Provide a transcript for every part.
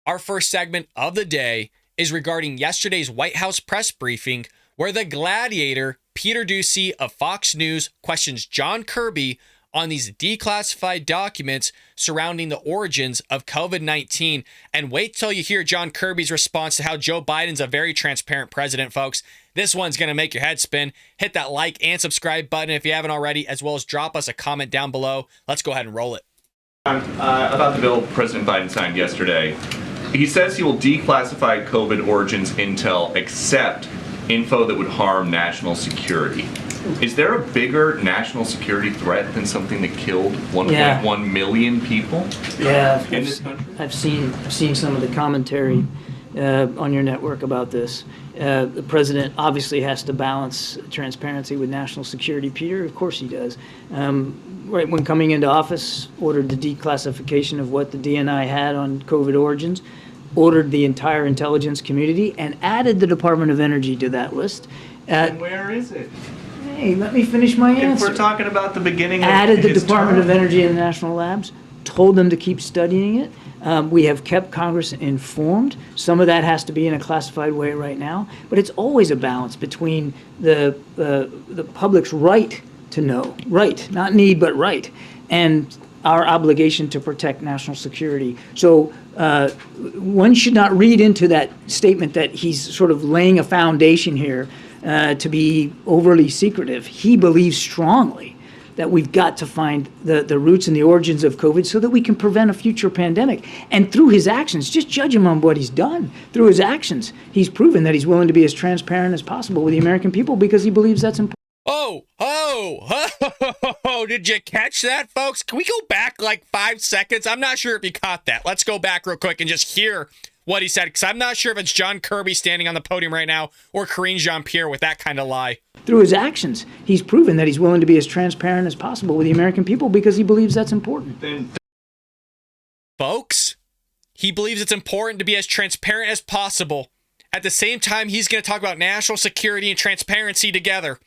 Our first segment of the day is regarding yesterday's White House press briefing where the gladiator, Peter Doocy of Fox News, questions John Kirby on these declassified documents surrounding the origins of COVID-19. And wait till you hear John Kirby's response to how Joe Biden's a very transparent president, folks. This one's going to make your head spin. Hit that like and subscribe button if you haven't already, as well as drop us a comment down below. Let's go ahead and roll it. About the bill President Biden signed yesterday. He says he will declassify COVID origins intel except info that would harm national security. Is there a bigger national security threat than something that killed 1.1 million people in this country? I've seen some of the commentary on your network about this. The president obviously has to balance transparency with national security, Peter. Of course he does. Right when coming into office, ordered the declassification of what the DNI had on COVID origins, ordered the entire intelligence community, and added the Department of Energy to that list. And where is it? Hey, let me finish my answer. If we're talking about the beginning of added the his Department term. of Energy and the national labs, told them to keep studying it. We have kept Congress informed. Some of that has to be in a classified way right now, but it's always a balance between the public's right to know, right, not need, but right, and our obligation to protect national security. So one should not read into that statement that he's sort of laying a foundation here to be overly secretive. He believes strongly that we've got to find the roots and the origins of COVID so that we can prevent a future pandemic. And through his actions, just judge him on what he's done. Through his actions, he's proven that he's willing to be as transparent as possible with the American people because he believes that's important. Did you catch that, folks? Can we go back like 5 seconds? I'm not sure if you caught that. Let's go back real quick and just hear what he said, because I'm not sure if it's John Kirby standing on the podium right now or jean-pierre with that kind of lie. Through his actions, he's proven that he's willing to be as transparent as possible with the American people because he believes that's important. Folks, he believes it's important to be as transparent as possible. At the same time, he's going to talk about national security and transparency together.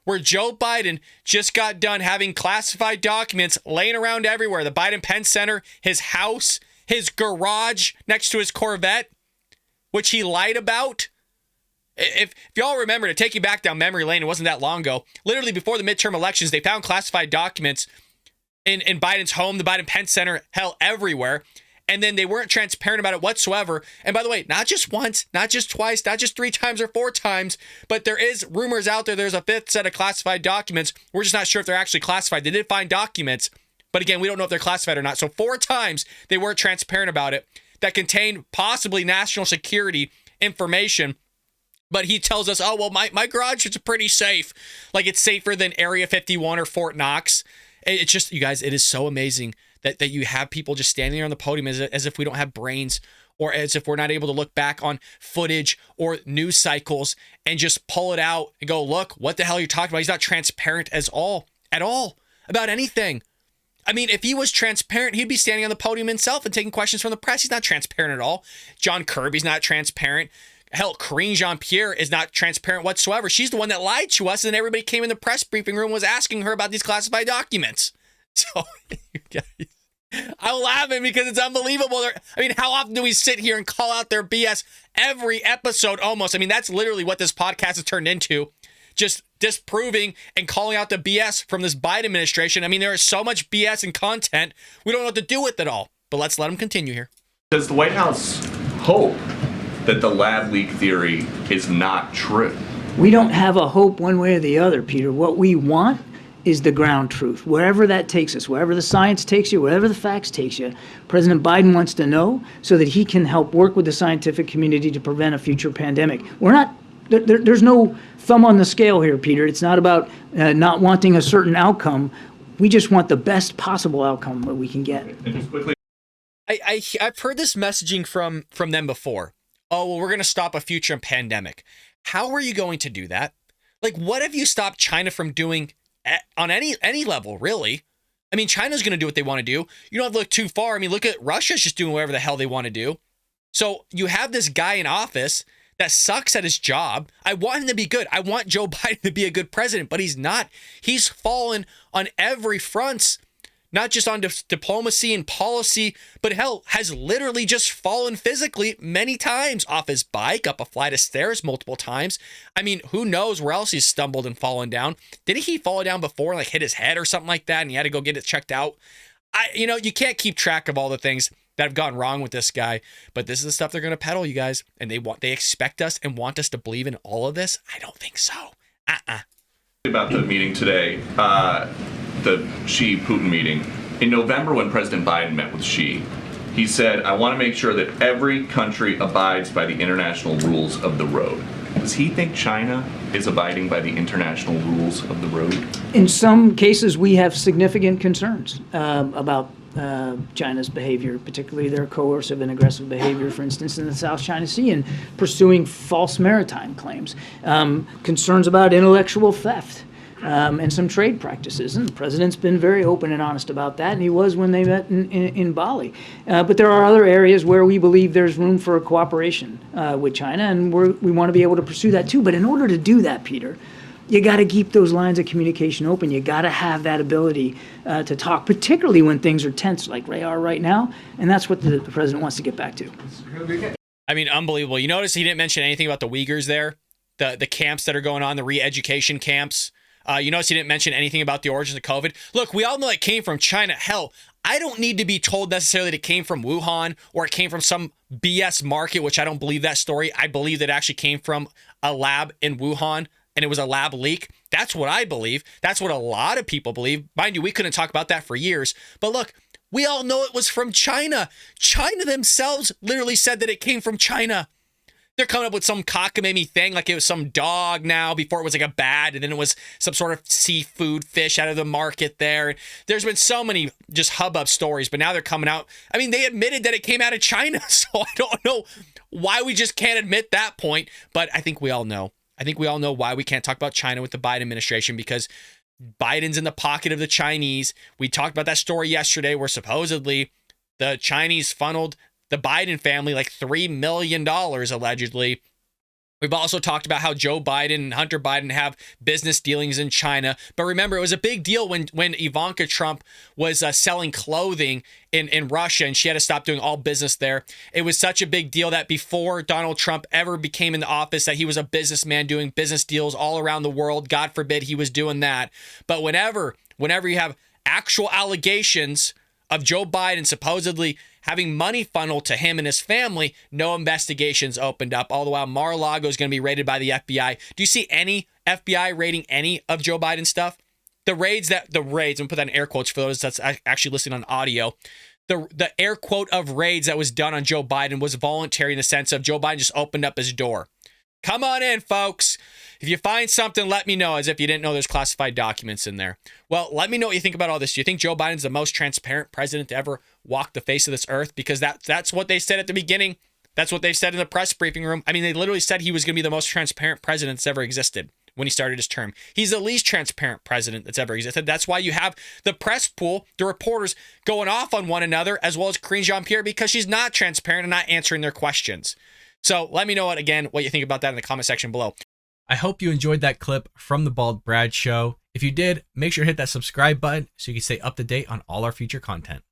Where Joe Biden just got done having classified documents laying around everywhere. The Biden Penn Center, his house, his garage next to his Corvette, which he lied about. If y'all remember, to take you back down memory lane, it wasn't that long ago. Literally before the midterm elections, they found classified documents in Biden's home, the Biden Penn Center, hell, everywhere. And then they weren't transparent about it whatsoever. And by the way, not just once, not just twice, not just 3 times or 4 times, but there is rumors out there. There's a 5th set of classified documents. We're just not sure if they're actually classified. They did find documents, but again, we don't know if they're classified or not. So 4 times they weren't transparent about it that contained possibly national security information. But he tells us, oh, well, my garage is pretty safe. Like it's safer than Area 51 or Fort Knox. It's just, you guys, it is so amazing that you have people just standing there on the podium as if we don't have brains, or as if we're not able to look back on footage or news cycles and just pull it out and go, look, what the hell are you talking about? He's not transparent at all about anything. I mean, if he was transparent, he'd be standing on the podium himself and taking questions from the press. He's not transparent at all. John Kirby's not transparent. Hell, Jean-Pierre is not transparent whatsoever. She's the one that lied to us, and then everybody came in the press briefing room and was asking her about these classified documents. So, you guys, I'm laughing because it's unbelievable. I mean, how often do we sit here and call out their BS every episode almost? I mean, that's literally what this podcast has turned into. Just disproving and calling out the BS from this Biden administration. I mean, there is so much BS and content, we don't know what to do with it all. But let's let them continue here. Does the White House hope that the lab leak theory is not true? We don't have a hope one way or the other, Peter. What we want is the ground truth. Wherever that takes us, wherever the science takes you, wherever the facts takes you, President Biden wants to know so that he can help work with the scientific community to prevent a future pandemic. There's no thumb on the scale here, Peter. It's not about not wanting a certain outcome. We just want the best possible outcome that we can get. And just quickly, I've heard this messaging from them before. Oh, well, we're going to stop a future pandemic. How are you going to do that? Like, what have you stopped China from doing on any level, really? I mean, China's going to do what they want to do. You don't have to look too far. I mean, look at Russia's just doing whatever the hell they want to do. So you have this guy in office that sucks at his job. I want him to be good. I want Joe Biden to be a good president, but he's not. He's fallen on every front not just on diplomacy and policy, but hell, has literally just fallen physically many times off his bike, up a flight of stairs multiple times. I mean, who knows where else he's stumbled and fallen down. Didn't he fall down before and like hit his head or something like that and he had to go get it checked out? You can't keep track of all the things that have gone wrong with this guy, but this is the stuff they're going to peddle, you guys, and they expect us and want us to believe in all of this. I don't think so. About the meeting today, the Xi-Putin meeting. In November, when President Biden met with Xi, he said, I want to make sure that every country abides by the international rules of the road. Does he think China is abiding by the international rules of the road? In some cases, we have significant concerns about China's behavior, particularly their coercive and aggressive behavior, for instance, in the South China Sea and pursuing false maritime claims, concerns about intellectual theft, and some trade practices. And the president's been very open and honest about that, and he was when they met in Bali. But there are other areas where we believe there's room for cooperation with China, and we want to be able to pursue that too. But in order to do that, Peter, you got to keep those lines of communication open. You got to have that ability to talk, particularly when things are tense like they are right now. And that's what the president wants to get back to. I mean, unbelievable. You notice he didn't mention anything about the Uyghurs there, the camps that are going on, the re-education camps. You notice he didn't mention anything about the origins of COVID. Look, we all know it came from China. Hell, I don't need to be told necessarily that it came from Wuhan or it came from some BS market, which I don't believe that story. I believe that it actually came from a lab in Wuhan and it was a lab leak. That's what I believe. That's what a lot of people believe. Mind you, we couldn't talk about that for years. But look, we all know it was from China. China themselves literally said that it came from China. They're coming up with some cockamamie thing like it was some dog now. Before it was like a bat, and then it was some sort of seafood fish out of the market there. There's been so many just hubbub stories, but now they're coming out. I mean, they admitted that it came out of China, so I don't know why we just can't admit that point, but I think we all know. I think we all know why we can't talk about China with the Biden administration, because Biden's in the pocket of the Chinese. We talked about that story yesterday where supposedly the Chinese funneled the Biden family like $3 million allegedly. We've also talked about how Joe Biden and Hunter Biden have business dealings in China. But remember, it was a big deal when Ivanka Trump was selling clothing in Russia and she had to stop doing all business there. It was such a big deal that before Donald Trump ever became in the office, that he was a businessman doing business deals all around the world. God forbid he was doing that. But whenever you have actual allegations of Joe Biden supposedly having money funneled to him and his family, no investigations opened up. All the while, Mar-a-Lago is going to be raided by the FBI. Do you see any FBI raiding any of Joe Biden's stuff? The raids, I'm going to put that in air quotes for those that's actually listening on audio. The air quote of raids that was done on Joe Biden was voluntary in the sense of Joe Biden just opened up his door. Come on in, folks. If you find something, let me know, as if you didn't know there's classified documents in there. Well, let me know what you think about all this. Do you think Joe Biden's the most transparent president to ever walk the face of this earth? Because that's what they said at the beginning. That's what they said in the press briefing room. I mean, they literally said he was going to be the most transparent president that's ever existed when he started his term. He's the least transparent president that's ever existed. That's why you have the press pool, the reporters going off on one another, as well as jean-pierre, because she's not transparent and not answering their questions. So let me know what you think about that in the comment section below. I hope you enjoyed that clip from the Bald Brad Show. If you did, make sure to hit that subscribe button so you can stay up to date on all our future content.